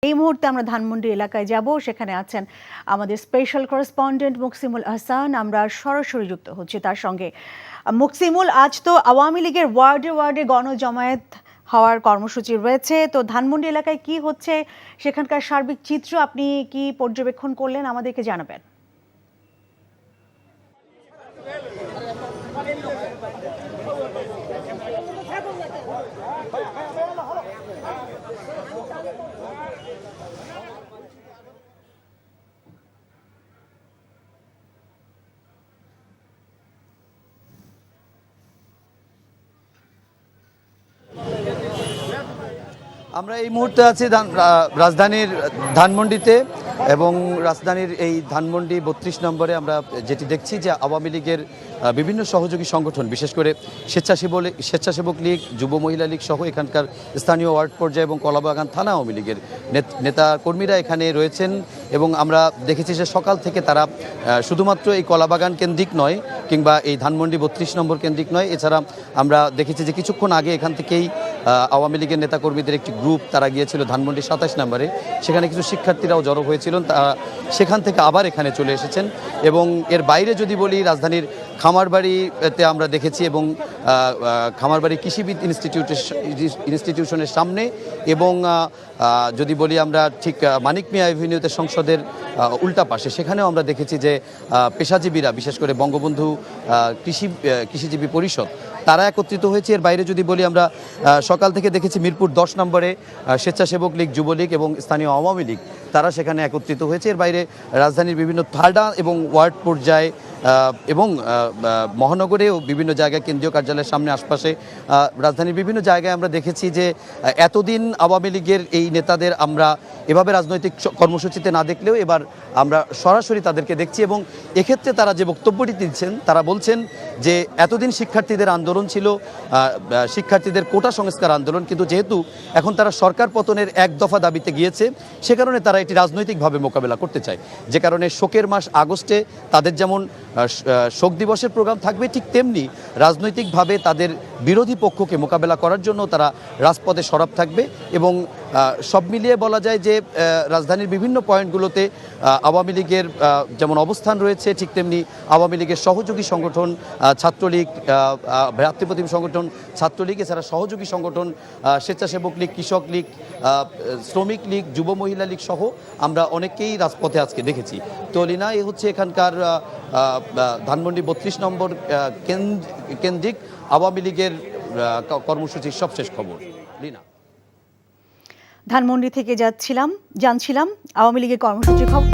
এই মুহূর্তে আমরা ধানমন্ডি এলাকায় যাব, সেখানে আছেন আমাদের স্পেশাল করেসপন্ডেন্ট মুকসিমুল আহসান। আমরা সরাসরি যুক্ত হচ্ছি তার সঙ্গে। মুকসিমুল, আজ তো আওয়ামী লীগের ওয়ার্ডে ওয়ার্ডে গণজমায়েত হওয়ার কর্মসূচি রয়েছে, তো ধানমন্ডি এলাকায় কি হচ্ছে সেখানকার সার্বিক চিত্র আপনি কি পর্যবেক্ষণ করলেন আমাদেরকে জানাবেন? আমরা এই মুহূর্তে আছি রাজধানীর ধানমন্ডিতে, এবং রাজধানীর এই ধানমন্ডি ৩২ নম্বরে আমরা যেটি দেখছি যে আওয়ামী লীগের বিভিন্ন সহযোগী সংগঠন, বিশেষ করে স্বেচ্ছাসেবক লীগ, যুব মহিলা লীগ সহ এখানকার স্থানীয় ওয়ার্ড পর্যায়ে এবং কলাবাগান থানা আওয়ামী লীগের নেতা কর্মীরা এখানে রয়েছেন। এবং আমরা দেখেছি যে সকাল থেকে তারা শুধুমাত্র এই কলাবাগান কেন্দ্রিক নয় কিংবা এই ধানমন্ডি ৩২ নম্বর কেন্দ্রিক নয়, এছাড়া আমরা দেখেছি যে কিছুক্ষণ আগে এখান থেকেই আওয়ামী লীগের নেতাকর্মীদের একটি গ্রুপ তারা গিয়েছিল ধানমন্ডি ২৭ নম্বরে, সেখানে কিছু শিক্ষার্থীরাও জড়ো হয়েছিলেন, তারা সেখান থেকে আবার এখানে চলে এসেছেন। এবং এর বাইরে যদি বলি, রাজধানীর খামারবাড়িতে আমরা দেখেছি, এবং খামারবাড়ি কৃষিবিদ ইনস্টিটিউশনের সামনে, এবং যদি বলি আমরা ঠিক মানিক মিয়া এভিনিউতে সংসদের উল্টা পাশে, সেখানেও আমরা দেখেছি যে পেশাজীবীরা, বিশেষ করে বঙ্গবন্ধু কৃষিজীবী পরিষদ, তারা একত্রিত হয়েছে। এর বাইরে যদি বলি, আমরা সকাল থেকে দেখেছি মিরপুর ১০ নম্বরে স্বেচ্ছাসেবক লীগ, যুবলীগ এবং স্থানীয় আওয়ামী লীগ তারা সেখানে একত্রিত হয়েছে। এর বাইরে রাজধানীর বিভিন্ন থানা এবং ওয়ার্ড পর্যায়ে এবং মহানগরেও বিভিন্ন জায়গায়, কেন্দ্রীয় কার্যালয়ের সামনে আশপাশে রাজধানীর বিভিন্ন জায়গায় আমরা দেখেছি যে এতদিন আওয়ামী লীগের এই নেতাদের আমরা এভাবে রাজনৈতিক কর্মসূচিতে না দেখলেও এবার আমরা সরাসরি তাদেরকে দেখছি। এবং এক্ষেত্রে তারা যে বক্তব্যটি দিচ্ছেন, তারা বলছেন যে এতদিন শিক্ষার্থীদের আন্দোলন ছিল, শিক্ষার্থীদের কোটা সংস্কার আন্দোলন, কিন্তু যেহেতু এখন তারা সরকার পতনের এক দফা দাবিতে গিয়েছে, সে কারণে তারা এটি রাজনৈতিকভাবে মোকাবেলা করতে চায়। যে কারণে শোকের মাস আগস্টে তাদের যেমন শোক দিবসের প্রোগ্রাম থাকবে, ঠিক তেমনি রাজনৈতিকভাবে তাদের বিরোধী পক্ষকে মোকাবেলা করার জন্য তারা রাজপথে সরব থাকবে। এবং সব মিলিয়ে বলা যায় যে রাজধানীর বিভিন্ন পয়েন্টগুলোতে আওয়ামী লীগের যেমন অবস্থান রয়েছে, ঠিক তেমনি আওয়ামী লীগের সহযোগী সংগঠন ছাত্রলীগ, ভ্রাতৃপ্রতিম সংগঠন ছাত্রলীগ, এছাড়া সহযোগী সংগঠন স্বেচ্ছাসেবক লীগ, কৃষক লীগ, শ্রমিক লীগ, যুব মহিলা লীগ সহ আমরা অনেকেই রাজপথে আজকে দেখেছি। তো লিনা, এ হচ্ছে এখানকার ধানমন্ডি ৩২ নম্বর কেন্দ্রিক আওয়ামী লীগের কর্মসূচির সবশেষ খবর। লিনা, ধানমন্ডি থেকে জানছিলাম আওয়ামী লীগের কর্মসূচি খবর।